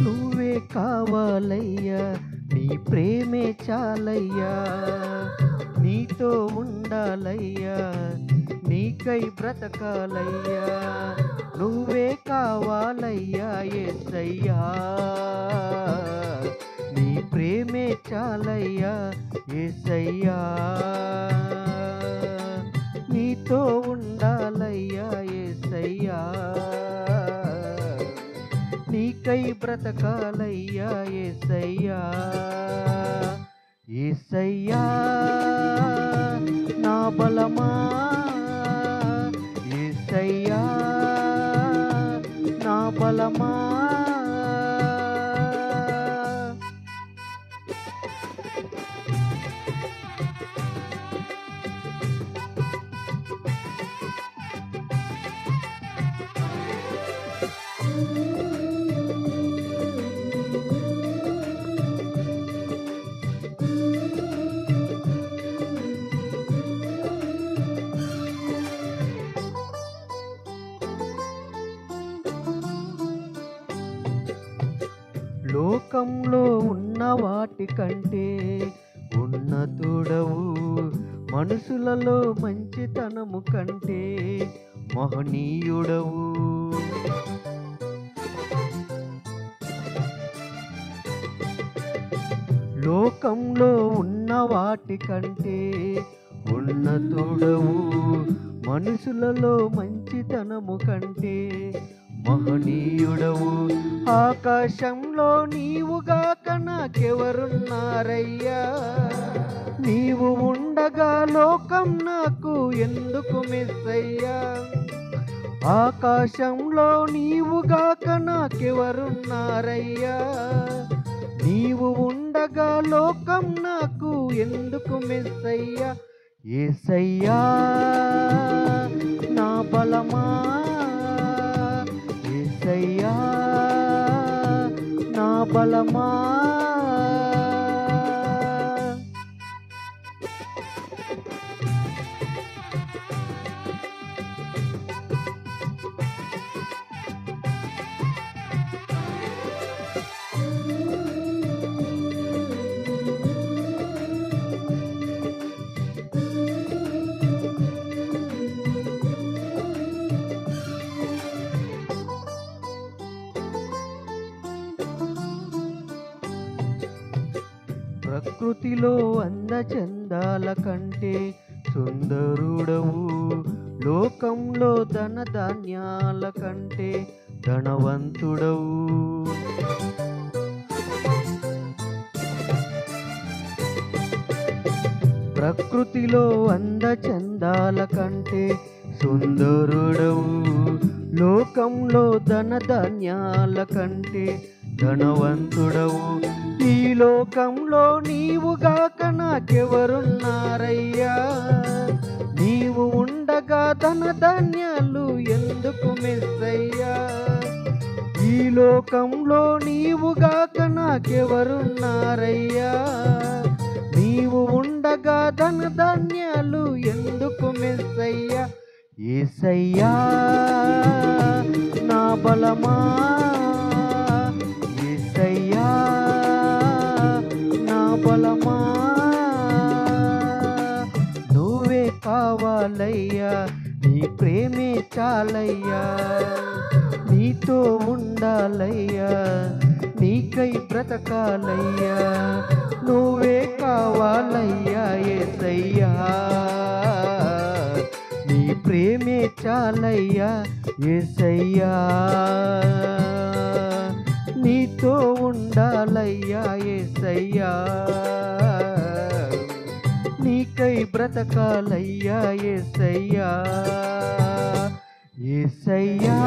నువ్వే కావాలయ్యా, నీ ప్రేమే చాలయ్యా, నీతో ఉండాలయ్యా, నీకై బ్రతకాలయ్యా, నువ్వే కావాలయ్యా యేసయ్యా, నీ ప్రేమే చాలయ్యా యేసయ్యా, నీతో ఉండాలయ్యా యేసయ్యా, నీకై బ్రతకాలయ్యా యేసయ్యా, యేసయ్యా నా బలమా, యేసయ్యా నా బలమా, లోకంలో ఉన్న వాటి కంటే ఉన్నతుడవు, మనుషులలో మంచితనము కంటే మహనీయుడవు, లోకంలో ఉన్న వాటి కంటే ఉన్నతుడవు, మనుషులలో మంచితనము కంటే మహనీయుడవు, ఆకాశంలో నీవుగాక నాకెవరున్నారయ్యా, నీవు ఉండగా లోకం నాకు ఎందుకు మెస్సయ్యా, ఆకాశంలో నీవుగాక నాకెవరున్నారయ్యా, నీవు ఉండగా లోకం నాకు ఎందుకు మెస్సయ్యా, యేసయ్యా నా బలమా, యేసయ్యా నా బలమా, ప్రకృతిలో అందచందాల కంటే సుందరుడవు, లోకంలో ధనధాన్యాల కంటే ధనవంతుడవు, ప్రకృతిలో అందచందాల కంటే సుందరుడవు, లోకంలో ధనధాన్యాల కంటే ధనవంతుడవు, ఈ లోకంలో నీవుగాక నాకెవరున్నారయ్యా, నీవు ఉండగా ధనధాన్యాలు ఎందుకు మెస్సయ్యా, ఈ లోకంలో నీవుగాక నాకెవరున్నారయ్యా, నీవు ఉండగా ధనధాన్యాలు ఎందుకు మెస్సయ్యా, యేసయ్యా నా బలమా, యేసయ్యా నా బలమా, నువ్వే కావాలయ్యా, నీ ప్రేమే చాలయ్యా, నీతో ఉండాలయ్యా, నీకై బ్రతకాలయ్యా, నువ్వే కావాలయ్యా యేసయ్యా, నీ ప్రేమే చాలయ్యా యేసయ్యా, నీతో ఉండాలయ్యా యేసయ్యా, నీకై బ్రతకాలయ్యా యేసయ్యా, యేసయ్యా